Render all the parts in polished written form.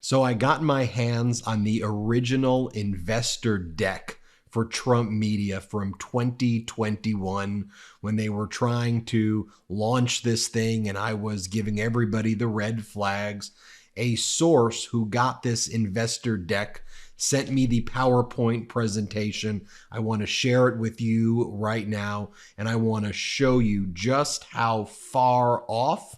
So I got my hands on the original investor deck for Trump Media from 2021 when they were trying to launch this thing and I was giving everybody the red flags. A source who got this investor deck sent me the PowerPoint presentation. I want to share it with you right now, and I want to show you just how far off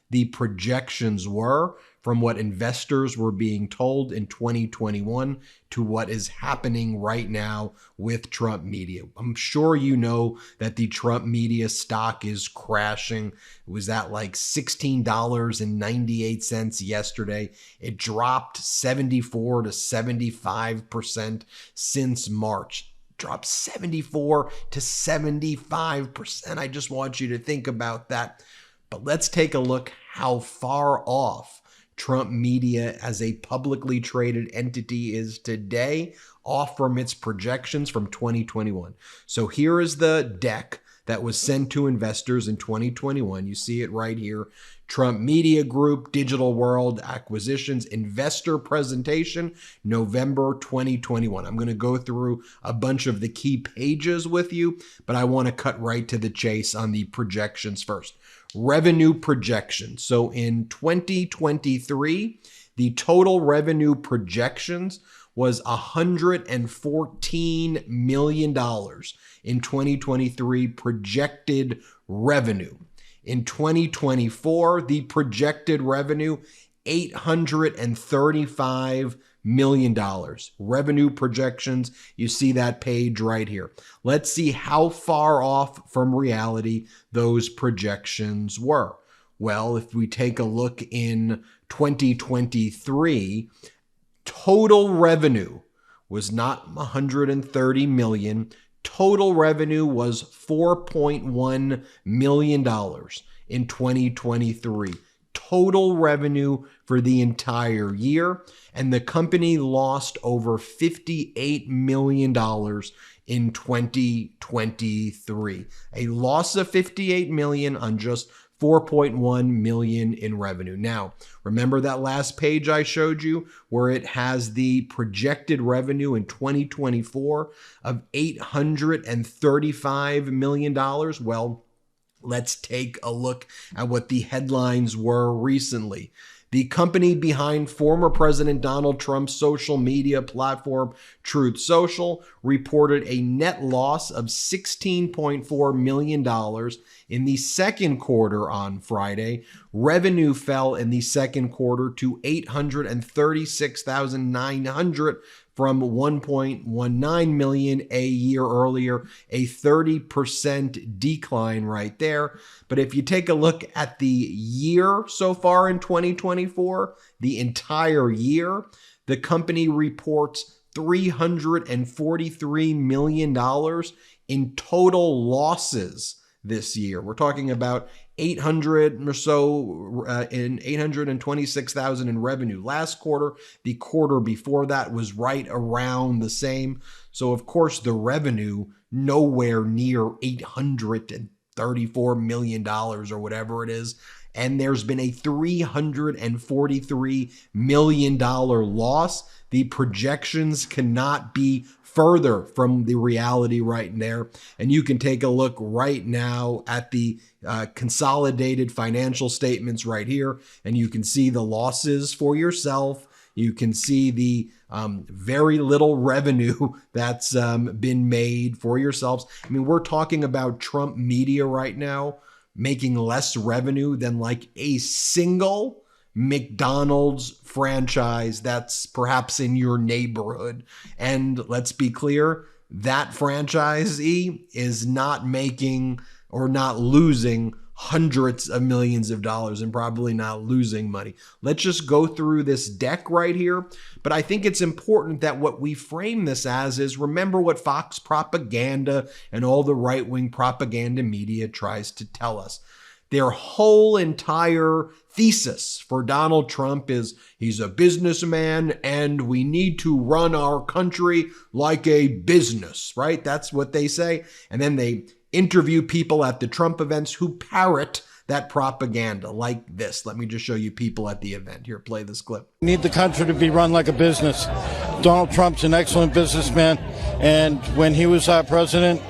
the projections were from what investors were being told in 2021 to what is happening right now with Trump Media. I'm sure you know that the Trump Media stock is crashing. It was at like $16.98 yesterday. It dropped 74 to 75% since March. Dropped 74 to 75%. I just want you to think about that. But let's take a look how far off Trump Media as a publicly traded entity is today, off from its projections from 2021. So here is the deck that was sent to investors in 2021. You see it right here. Trump Media Group, Digital World Acquisitions, Investor Presentation, November 2021. I'm going to go through a bunch of the key pages with you, but I want to cut right to the chase on the projections first. Revenue projections. So in 2023, the total revenue projections was $114 million in 2023 projected revenue. In 2024, the projected revenue, $835 million. Revenue projections, you see that page right here. Let's see how far off from reality those projections were. Well, if we take a look in 2023, total revenue was not $130 million. Total revenue was $4.1 million in 2023. Total revenue for the entire year, and the company lost over $58 million in 2023. A loss of $58 million on just $4.1 million in revenue. Now, remember that last page I showed you where it has the projected revenue in 2024 of $835 million? Well, let's take a look at what the headlines were recently. The company behind former President Donald Trump's social media platform, Truth Social, reported a net loss of $16.4 million in the second quarter on Friday. Revenue fell in the second quarter to $836,900 from $1.19 million a year earlier, a 30% decline right there. But if you take a look at the year so far in 2024, the entire year, the company reports $343 million in total losses this year. We're talking about 800 or so in 826,000 in revenue last quarter. The quarter before that was right around the same. So of course the revenue nowhere near $834 million or whatever it is. And there's been a $343 million loss. The projections cannot be further from the reality right there. And you can take a look right now at the consolidated financial statements right here, and you can see the losses for yourself. You can see the very little revenue that's been made for yourselves. I mean, we're talking about Trump Media right now making less revenue than like a single McDonald's franchise that's perhaps in your neighborhood. And let's be clear, that franchisee is not making or not losing hundreds of millions of dollars and probably not losing money. Let's just go through this deck right here. But I think it's important that what we frame this as is, remember what Fox propaganda and all the right-wing propaganda media tries to tell us. Their whole entire thesis for Donald Trump is he's a businessman and we need to run our country like a business, right? That's what they say. And then they interview people at the Trump events who parrot that propaganda like this. Let me just show you people at the event. Here, play this clip. We need the country to be run like a business. Donald Trump's an excellent businessman, and when he was our president,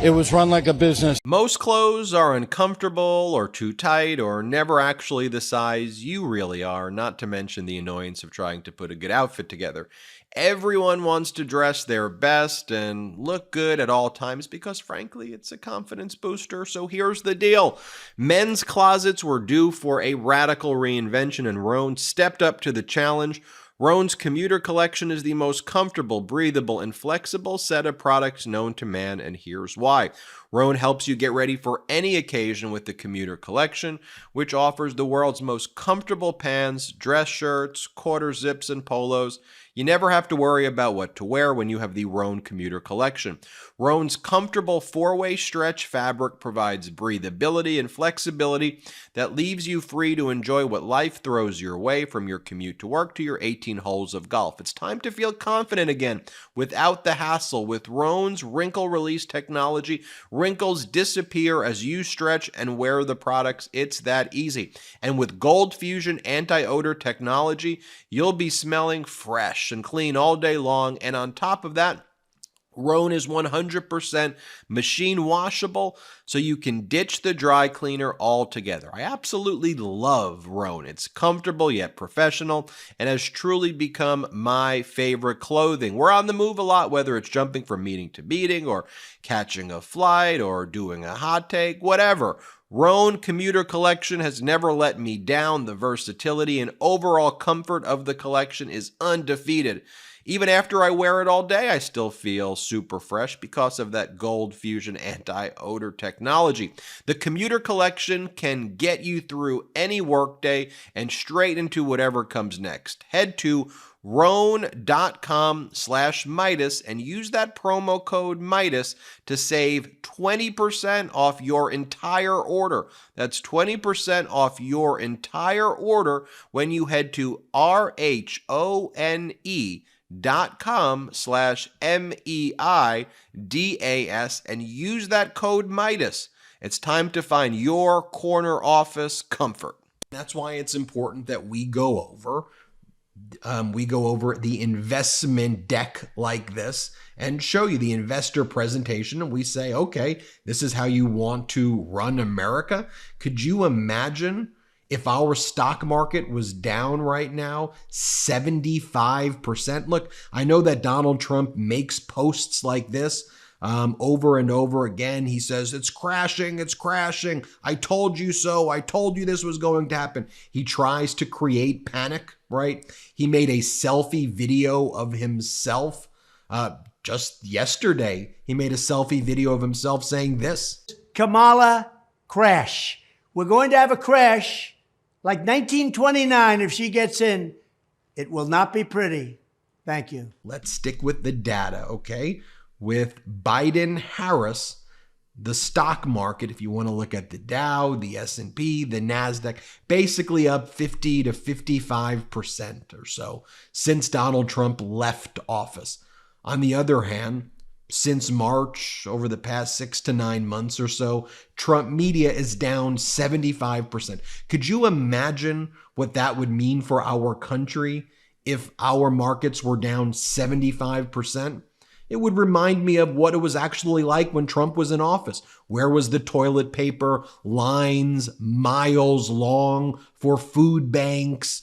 it was run like a business. Most clothes are uncomfortable or too tight or never actually the size you really are, not to mention the annoyance of trying to put a good outfit together. Everyone wants to dress their best and look good at all times because, frankly, it's a confidence booster. So here's the deal. Men's closets were due for a radical reinvention, and Rhone stepped up to the challenge. Rhone's commuter collection is the most comfortable, breathable, and flexible set of products known to man, and here's why. Rhone helps you get ready for any occasion with the commuter collection, which offers the world's most comfortable pants, dress shirts, quarter zips, and polos. You never have to worry about what to wear when you have the Rhone commuter collection. Rhone's comfortable four-way stretch fabric provides breathability and flexibility that leaves you free to enjoy what life throws your way, from your commute to work to your 18 holes of golf. It's time to feel confident again without the hassle. With Rhone's wrinkle release technology, wrinkles disappear as you stretch and wear the products. It's that easy. And with Gold Fusion anti-odor technology, you'll be smelling fresh and clean all day long. And on top of that, Rhone is 100% machine washable, so you can ditch the dry cleaner altogether. I absolutely love Rhone. It's comfortable yet professional and has truly become my favorite clothing. We're on the move a lot, whether it's jumping from meeting to meeting or catching a flight or doing a hot take, whatever. Rhone commuter collection has never let me down. The versatility and overall comfort of the collection is undefeated. Even after I wear it all day, I still feel super fresh because of that Gold Fusion anti-odor technology. The commuter collection can get you through any workday and straight into whatever comes next. Head to Rhone.com/Meidas and use that promo code Meidas to save 20% off your entire order. That's 20% off your entire order when you head to RHONE.com/MEIDAS and use that code Meidas. It's time to find your corner office comfort. That's why it's important that we go over the investment deck like this and show you the investor presentation, and we say, okay, this is how you want to run America. Could you imagine if our stock market was down right now 75%? Look, I know that Donald Trump makes posts like this over and over again. He says, it's crashing, it's crashing. I told you so. I told you this was going to happen. He tries to create panic, right? He made a selfie video of himself just yesterday. He made a selfie video of himself saying this. Kamala, crash. We're going to have a crash like 1929 if she gets in. It will not be pretty. Thank you. Let's stick with the data, okay? With Biden-Harris, the stock market, if you want to look at the Dow, the S&P, the NASDAQ, basically up 50 to 55% or so since Donald Trump left office. On the other hand, since March, over the past 6 to 9 months or so, Trump media is down 75%. Could you imagine what that would mean for our country if our markets were down 75%? It would remind me of what it was actually like when Trump was in office. Where was the toilet paper lines miles long for food banks?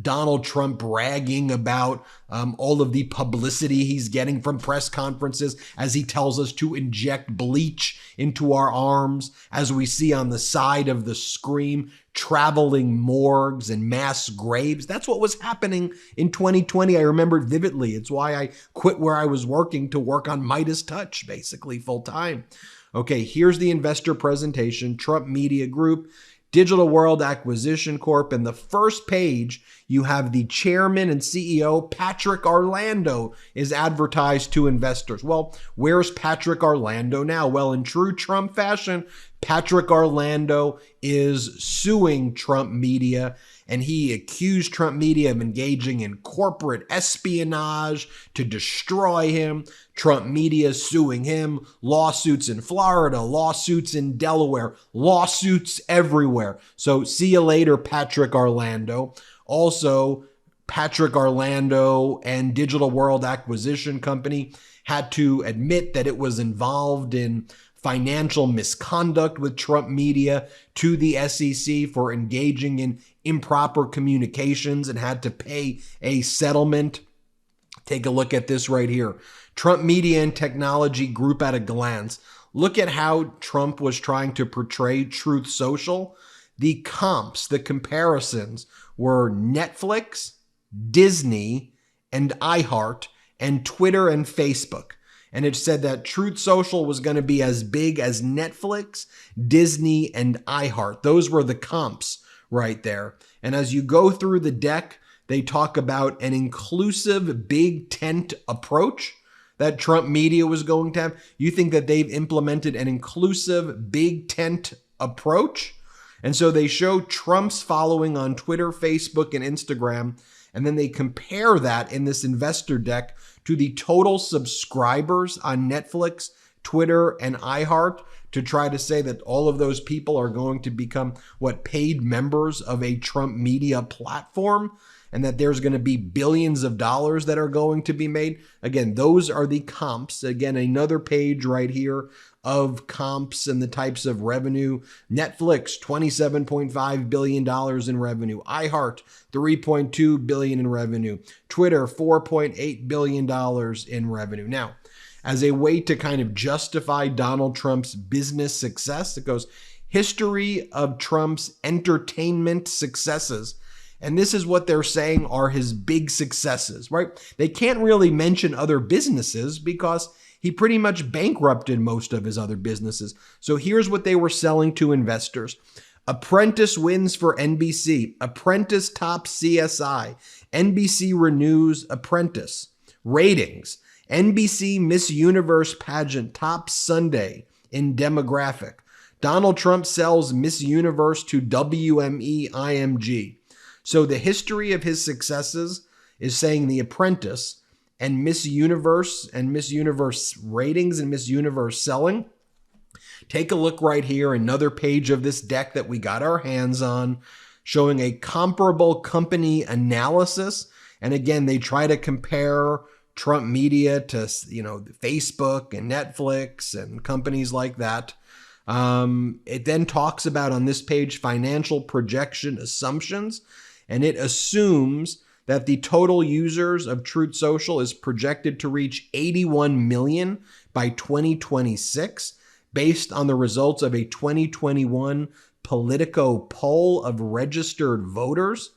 Donald Trump bragging about all of the publicity he's getting from press conferences as he tells us to inject bleach into our arms, as we see on the side of the screen, traveling morgues and mass graves. That's what was happening in 2020. I remember vividly. It's why I quit where I was working to work on MeidasTouch, basically full time. Okay, here's the investor presentation, Trump Media Group, Digital World Acquisition Corp. And the first page, you have the chairman and CEO, Patrick Orlando, is advertised to investors. Well, where's Patrick Orlando now? Well, in true Trump fashion, Patrick Orlando is suing Trump Media and he accused Trump media of engaging in corporate espionage to destroy him. Trump media suing him, lawsuits in Florida, lawsuits in Delaware, lawsuits everywhere. So see you later, Patrick Orlando. Also, Patrick Orlando and Digital World Acquisition Company had to admit that it was involved in financial misconduct with Trump media to the SEC for engaging in improper communications and had to pay a settlement. Take a look at this right here. Trump Media and Technology Group at a glance. Look at how Trump was trying to portray Truth Social. The comps, the comparisons were Netflix, Disney, and iHeart, and Twitter and Facebook. And it said that Truth Social was going to be as big as Netflix, Disney, and iHeart. Those were the comps right there. And as you go through the deck, they talk about an inclusive big tent approach that Trump media was going to have. You think that they've implemented an inclusive big tent approach? And so they show Trump's following on Twitter, Facebook, and Instagram, and then they compare that in this investor deck to the total subscribers on Netflix, Twitter, and iHeart to try to say that all of those people are going to become paid members of a Trump media platform, and that there's going to be billions of dollars that are going to be made. Again, those are the comps. Again, another page right here of comps and the types of revenue. Netflix, $27.5 billion in revenue. iHeart, $3.2 billion in revenue. Twitter, $4.8 billion in revenue. Now, as a way to kind of justify Donald Trump's business success, it goes, history of Trump's entertainment successes. And this is what they're saying are his big successes, right? They can't really mention other businesses because he pretty much bankrupted most of his other businesses. So here's what they were selling to investors. Apprentice wins for NBC. Apprentice tops CSI. NBC renews Apprentice. Ratings. NBC Miss Universe pageant tops Sunday in demographic. Donald Trump sells Miss Universe to WME IMG. So the history of his successes is saying The Apprentice and Miss Universe ratings and Miss Universe selling. Take a look right here, another page of this deck that we got our hands on, showing a comparable company analysis. And again, they try to compare Trump media to, Facebook and Netflix and companies like that. It then talks about on this page financial projection assumptions. And it assumes that the total users of Truth Social is projected to reach 81 million by 2026, based on the results of a 2021 Politico poll of registered voters.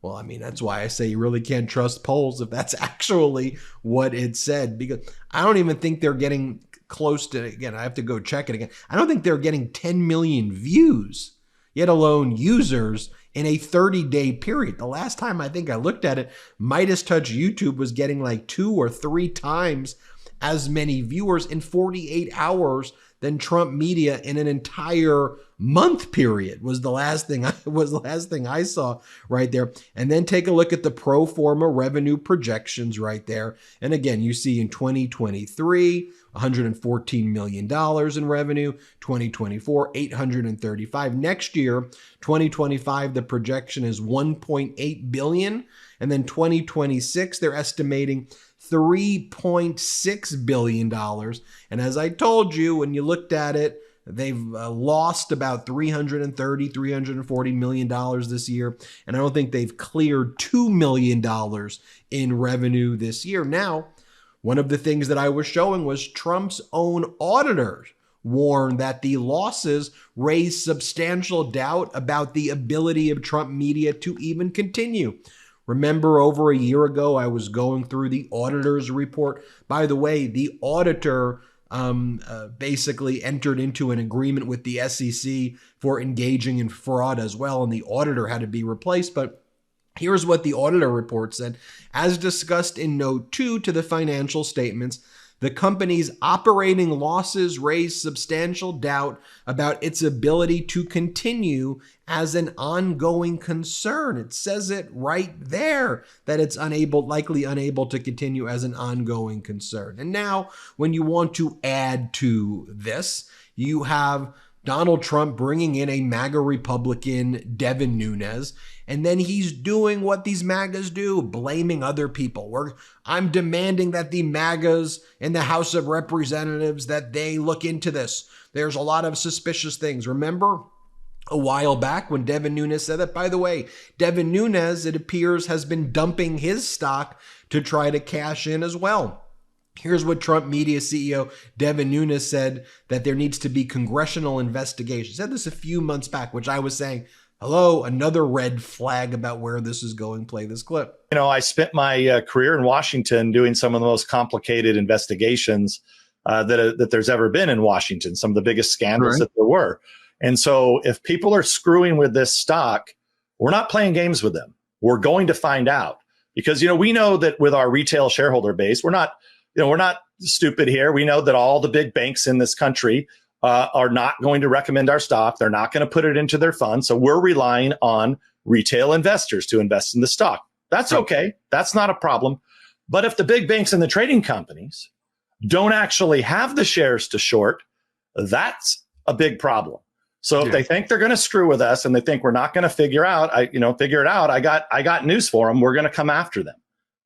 Well, I mean, that's why I say you really can't trust polls if that's actually what it said, because I don't even think they're getting close to, again, I have to go check it again. I don't think they're getting 10 million views, yet alone users in a 30-day period. The last time I think I looked at it, MeidasTouch YouTube was getting like 2 or 3 times as many viewers in 48 hours than Trump media in an entire month period was the last thing I saw right there. And then take a look at the pro forma revenue projections right there. And again, you see in 2023, $114 million in revenue, 2024, $835. Next year, 2025, the projection is $1.8 billion. And then 2026, they're estimating $3.6 billion. And as I told you, when you looked at it, they've lost about $340 million this year. And I don't think they've cleared $2 million in revenue this year. Now, one of the things that I was showing was Trump's own auditors warned that the losses raise substantial doubt about the ability of Trump media to even continue. Remember, over a year ago, I was going through the auditor's report. By the way, the auditor basically entered into an agreement with the SEC for engaging in fraud as well, and the auditor had to be replaced. But here's what the auditor report said. As discussed in Note 2 to the financial statements, The company's operating losses raise substantial doubt about its ability to continue as an ongoing concern. It says it right there that it's likely unable to continue as an ongoing concern. And now, when you want to add to this, you have Donald Trump bringing in a MAGA Republican, Devin Nunes, and then he's doing what these MAGAs do, blaming other people. I'm demanding that the MAGAs in the House of Representatives, that they look into this. There's a lot of suspicious things. Remember a while back when Devin Nunes said that? By the way, Devin Nunes, it appears, has been dumping his stock to try to cash in as well. Here's what Trump Media CEO Devin Nunes said, that there needs to be congressional investigation. He said this a few months back, which I was saying, hello, another red flag about where this is going. Play this clip. You know, I spent my career in Washington doing some of the most complicated investigations that there's ever been in Washington, some of the biggest scandals that there were. And so if people are screwing with this stock, we're not playing games with them. We're going to find out, because, you know, we know that with our retail shareholder base, we're not stupid here. We know that all the big banks in this country are not going to recommend our stock. They're not going to put it into their fund. So we're relying on retail investors to invest in the stock. That's okay. That's not a problem. But if the big banks and the trading companies don't actually have the shares to short, that's a big problem. So if they think they're going to screw with us and they think we're not going to figure it out, I got news for them. We're going to come after them.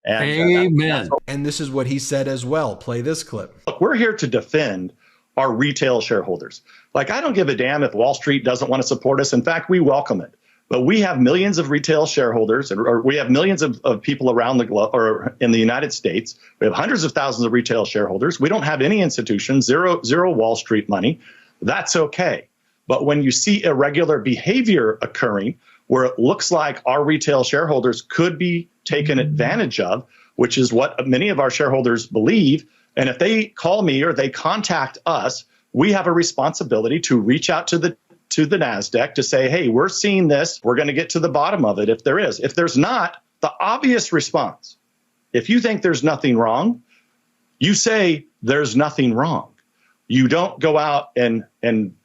And, Amen. And this is what he said as well. Play this clip. Look, we're here to defend our retail shareholders. Like, I don't give a damn if Wall Street doesn't want to support us. In fact, we welcome it. But we have millions of retail shareholders, or we have millions of people around the globe, or in the United States. We have hundreds of thousands of retail shareholders. We don't have any institutions, zero Wall Street money. That's okay. But when you see irregular behavior occurring, where it looks like our retail shareholders could be taken advantage of, which is what many of our shareholders believe. And if they call me or they contact us, we have a responsibility to reach out to the NASDAQ to say, hey, we're seeing this. We're going to get to the bottom of it if there is. If there's not, the obvious response, if you think there's nothing wrong, you say there's nothing wrong. You don't go out and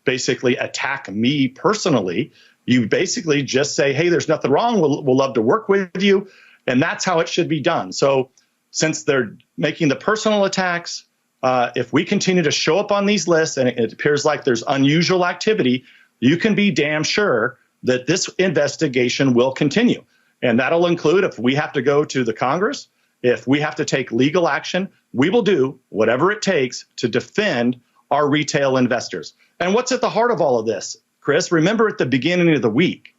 basically attack me personally. You basically just say, hey, there's nothing wrong. We'll love to work with you. And that's how it should be done. So since they're making the personal attacks, if we continue to show up on these lists and it appears like there's unusual activity, you can be damn sure that this investigation will continue. And that'll include, if we have to go to the Congress, if we have to take legal action, we will do whatever it takes to defend our retail investors. And what's at the heart of all of this, Chris? Remember at the beginning of the week,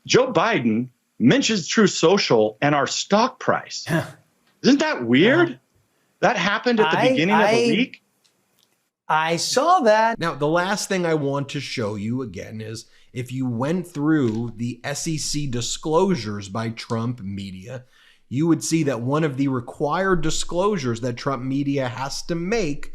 Joe Biden mentions Truth Social and our stock price. Isn't that weird? That happened at the beginning of the week. I saw that. Now, the last thing I want to show you again is if you went through the SEC disclosures by Trump Media, you would see that one of the required disclosures that Trump Media has to make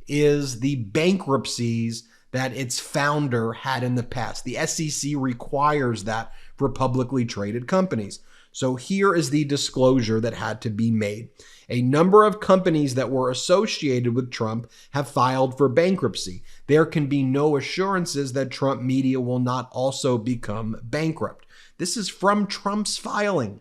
is the bankruptcies that its founder had in the past. The SEC requires that for publicly traded companies. So here is the disclosure that had to be made. A number of companies that were associated with Trump have filed for bankruptcy. There can be no assurances that Trump Media will not also become bankrupt. This is from Trump's filing.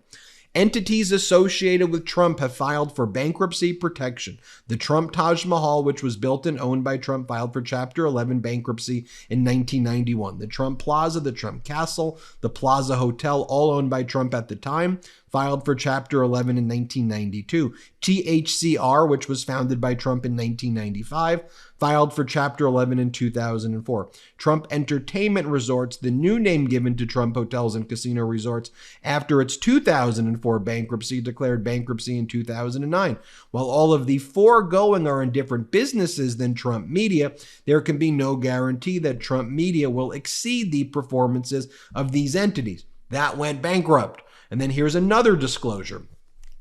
Entities associated with Trump have filed for bankruptcy protection. The Trump Taj Mahal, which was built and owned by Trump, filed for Chapter 11 bankruptcy in 1991. The Trump Plaza, the Trump Castle, the Plaza Hotel, all owned by Trump at the time, filed for Chapter 11 in 1992. THCR, which was founded by Trump in 1995, filed for Chapter 11 in 2004. Trump Entertainment Resorts, the new name given to Trump Hotels and Casino Resorts after its 2004 bankruptcy, declared bankruptcy in 2009. While all of the foregoing are in different businesses than Trump Media, there can be no guarantee that Trump Media will exceed the performances of these entities. That went bankrupt. And then here's another disclosure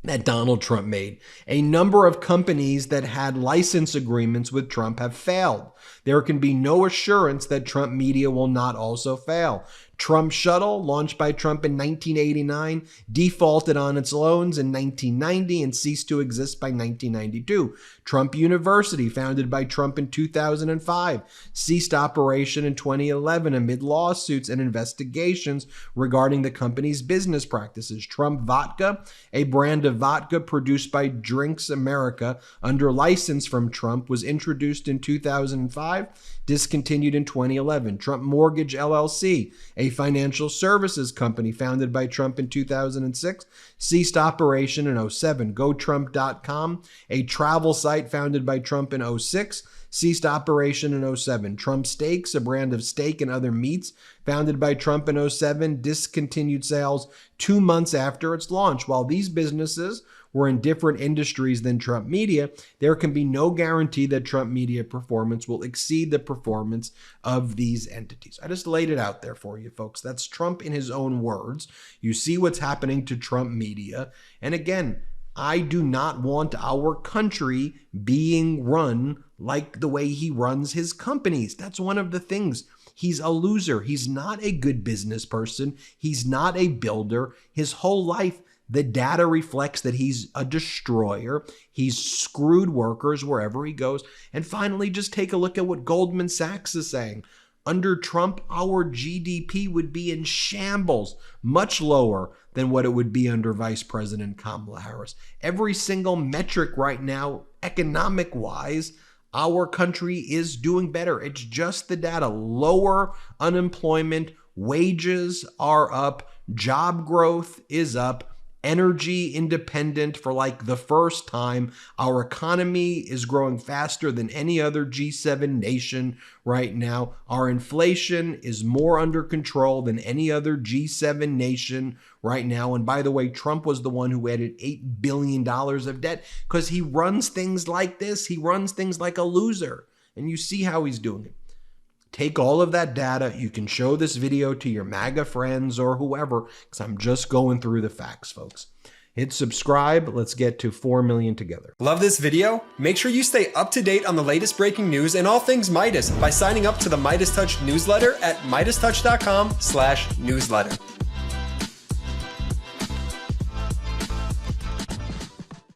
that Donald Trump made. A number of companies that had license agreements with Trump have failed. There can be no assurance that Trump Media will not also fail. Trump Shuttle, launched by Trump in 1989, defaulted on its loans in 1990 and ceased to exist by 1992. Trump University, founded by Trump in 2005, ceased operation in 2011 amid lawsuits and investigations regarding the company's business practices. Trump Vodka, a brand of vodka produced by Drinks America under license from Trump, was introduced in 2005, discontinued in 2011. Trump Mortgage LLC, a financial services company founded by Trump in 2006, ceased operation in 2007. GoTrump.com, a travel site founded by Trump in 2006, ceased operation in 2007. Trump Steaks, a brand of steak and other meats founded by Trump in 2007, discontinued sales 2 months after its launch. While these businesses were in different industries than Trump Media, there can be no guarantee that Trump Media performance will exceed the performance of these entities. I just laid it out there for you, folks. That's Trump in his own words. You see what's happening to Trump Media. And again, I do not want our country being run like the way he runs his companies. That's one of the things. He's a loser. He's not a good business person. He's not a builder. His whole life, the data reflects that he's a destroyer. He's screwed workers wherever he goes. And finally, just take a look at what Goldman Sachs is saying. Under Trump, our GDP would be in shambles, much lower than what it would be under Vice President Kamala Harris. Every single metric right now, economic-wise, our country is doing better. It's just the data. Lower unemployment, wages are up, job growth is up, energy independent for like the first time. Our economy is growing faster than any other G7 nation right now. Our inflation is more under control than any other G7 nation right now. And by the way, Trump was the one who added $8 billion of debt because he runs things like this. He runs things like a loser. And you see how he's doing it. Take all of that data. You can show this video to your MAGA friends or whoever, because I'm just going through the facts, folks. Hit subscribe. Let's get to 4 million together. Love this video? Make sure you stay up to date on the latest breaking news and all things Meidas by signing up to the MeidasTouch newsletter at MeidasTouch.com/newsletter.